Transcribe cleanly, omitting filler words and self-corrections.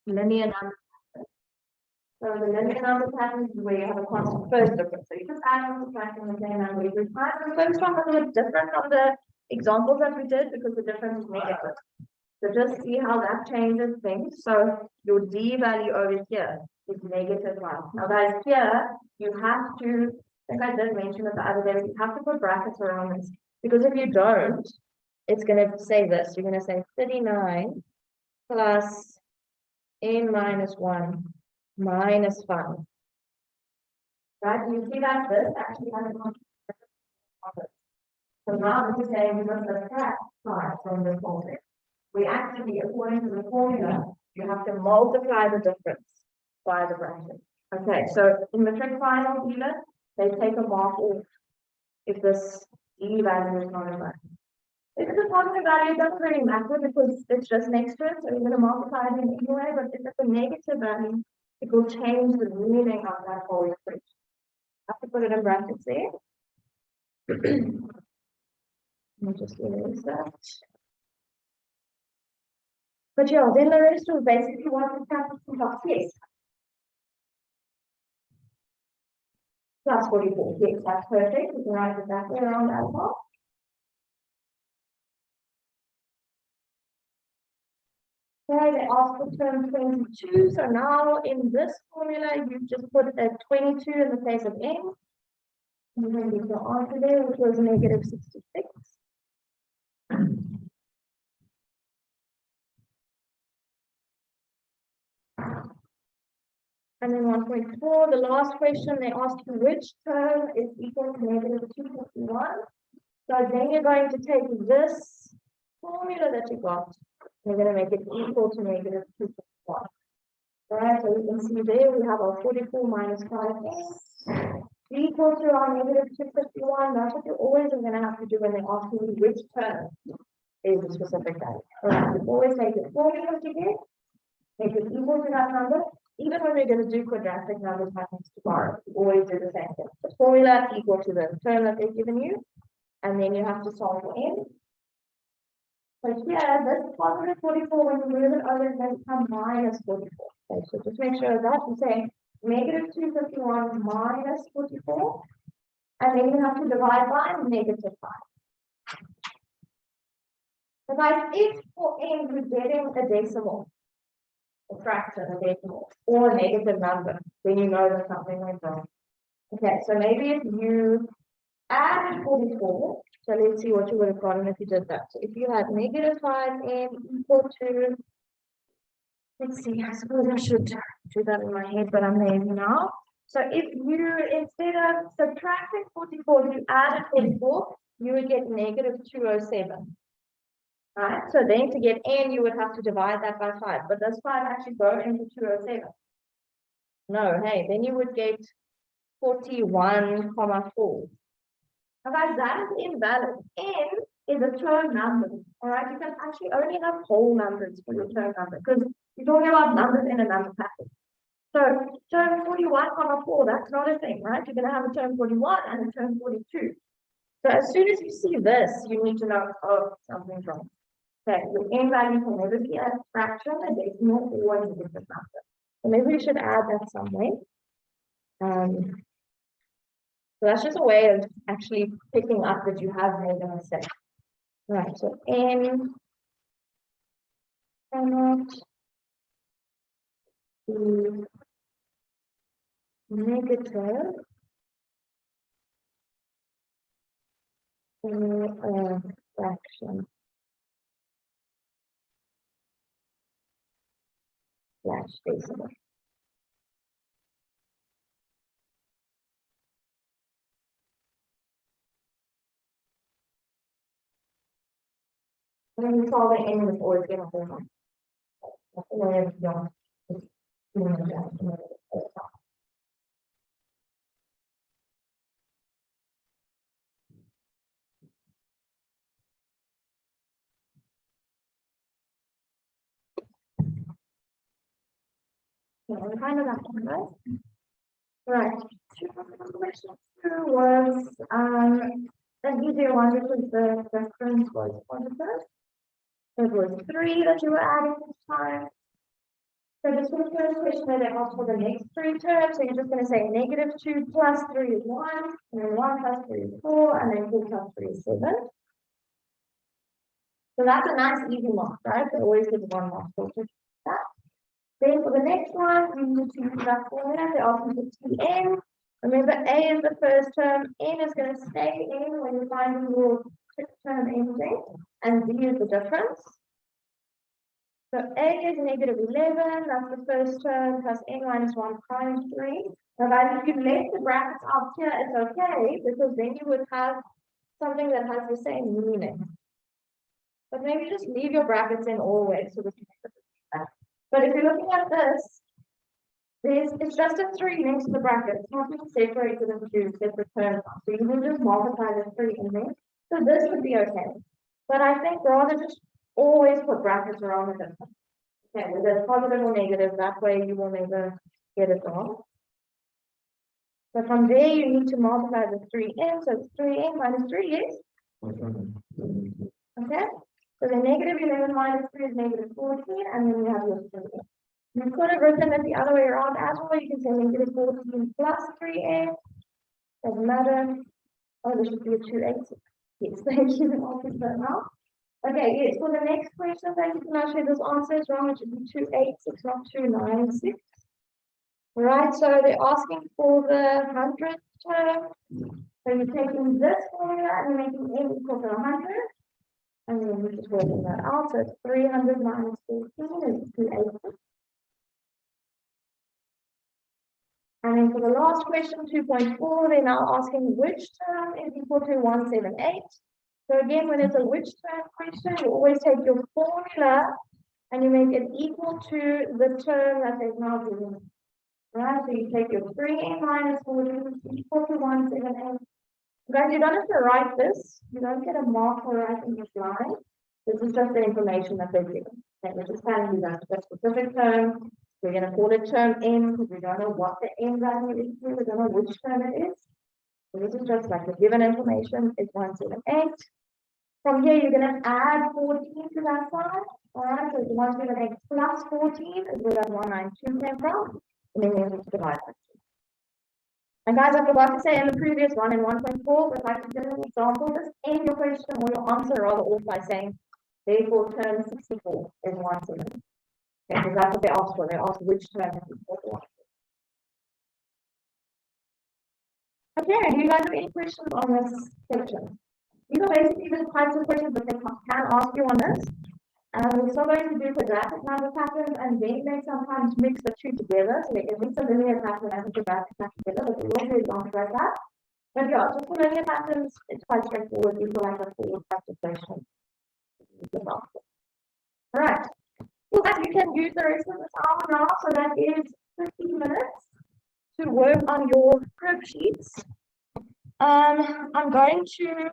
linear number. So the linear number pattern is where you have a constant first difference. So you just add and subtract the same number every time. The first one was a bit different from the examples that we did because the difference is negative. So just see how that changes things. So your D value over here is -1. Now guys, here you have to, I think I did mention it the other day, you have to put brackets around this. Because if you don't, it's going to say this. You're going to say 39 plus n minus 1 minus 5. Right? You see that this actually has a constant. So now this is saying we must subtract 5 from this whole thing. We actually, according to the formula, you have to multiply the difference by the bracket. Okay, so in matric final dealer, they take a mark off if this D value is not a bracket. If it's a positive value, it doesn't really matter because it's just next to it, so you're going to multiply it in anyway, but if it's a negative value, it will change the meaning of that whole equation. I have to put it in brackets there. Let me just erase that. But yeah, then the rest was basically what the capital plus, yes. Plus 44, yes, that's perfect. We can write exactly around that mark. Okay, they ask for term 22. So now in this formula, you just put a 22 in the place of n. And then you go answer there, which was -66. And then 1.4, the last question, they asked you which term is equal to -251. So then you're going to take this formula that you got, you're going to make it equal to -251. Right, so you can see there we have our 44 minus 5 equal to our -251. That's what you always are going to have to do when they ask you which term is the specific value. Alright, you always take the formula to get, make it equal to that number. Even when we're going to do quadratic numbers patterns tomorrow, you always do the same thing. The formula equal to the term that they've given you, and then you have to solve for n. So here, this positive 44, when you move it over, it's going to become -44. Okay, so just make sure that you say -251 minus 44, and then you have to divide by -5. So guys, if for n you're getting a decimal, a fraction, a decimal, or a negative number, then you know that something went wrong. Okay, so maybe if you add 44, so let's see what you would have gotten if you did that. So if you had -5n equal to, let's see, I suppose I should do that in my head, but I'm lazy now. So if you, instead of subtracting 44, if you added 44, you would get -207. Right, so then to get n, you would have to divide that by 5. But does 5 actually go into 207? No, hey, then you would get 41,4. Now guys, that is invalid. N is a term number. Alright, you can actually only have whole numbers for your term number because you're talking about numbers in a number package. So term 41,4, that's not a thing, right? You're going to have a term 41 and a term 42. So as soon as you see this, you need to know, oh, something's wrong. Okay, your n value can never be a fraction, a decimal, or a different number. So maybe we should add that some way. So that's just a way of actually picking up that you have made a mistake. Right, so n cannot be negative or a fraction slash decimal. When you solve the n is always going to hold on. That's the way of doing it. Yeah, kind of that one, right? Right. Question 2 was an easier one because the reference was positive. It was 3 that you were adding this time. So just for the first question that they asked for the next three terms, so you're just going to say -2 plus 3 is 1, and then 1 plus 3 is 4, and then 4 plus 3 is 7. So that's a nice easy mark, right? They always give 1 mark for that. Then for the next one, we need to use that formula. They ask you for Tn. Remember, A is the first term, N is going to stay in when you find your term ending, and D is the difference. So A is -11, that's the first term, plus N minus 1 times 3. Now, guys, if you left the brackets out here, it's okay, because then you would have something that has the same meaning. But maybe just leave your brackets in always so that you can that. But if you're looking at this, it's just a 3 next to the bracket. It's not being separated into separate terms. So you can just multiply the 3 in there. So this would be okay. But I think rather just always put brackets around the difference. Okay, whether it's positive or negative, that way you will never get it wrong. So from there you need to multiply the 3 in. So it's 3n minus 3 is? Okay. So the -11 minus 3 is -14, and then you have your 3n. You could have written it the other way around as well. You can say -14 plus 3n. Doesn't matter. Oh, there should be a 2/8. Yes, thank you. I'll fix that now. Okay, yes, for the next question, thank you for not showing this answer is wrong. It should be 286, not 296. Right, so they're asking for the 100th term. So you're taking this formula and you're making n equal to 100. And then we're just working that out. So it's 300 minus 14 is 286. And then for the last question, 2.4, they're now asking which term is equal to 178. So again, when it's a which term question, you always take your formula and you make it equal to the term that they've now given. Right, so you take your 3n minus 14 equal to 178. Guys, you don't have to write this. You don't get a mark for writing this line. This is just the information that they've given. Okay, we're just telling you that the specific term. We're going to call it term n because we don't know what the n value is. We don't know which term it is. So this is just like the given information is 178. From here, you're going to add 14 to that side. All right, so 178 plus 14 is where that 192 came from. And then you have to divide that. And guys, I forgot to say in the previous one, in 1.4, if I could give an example, just end your question or your answer rather off by saying, therefore, term 64 is 170. Okay, because that's what they asked for. They asked which term is equal to 1. Okay, do you guys have any questions on this section? These are basically the types of questions that they can ask you on this. We're still going to do quadratic number patterns, and then they sometimes mix the two together. So they can mix a linear pattern and a quadratic pattern together, but we won't do examples like that. But yeah, just for linear patterns, it's quite straightforward. You feel like a forward practice question. All right. Well, guys, you can use the rest of this hour now, so that is 15 minutes to work on your group sheets. I'm going to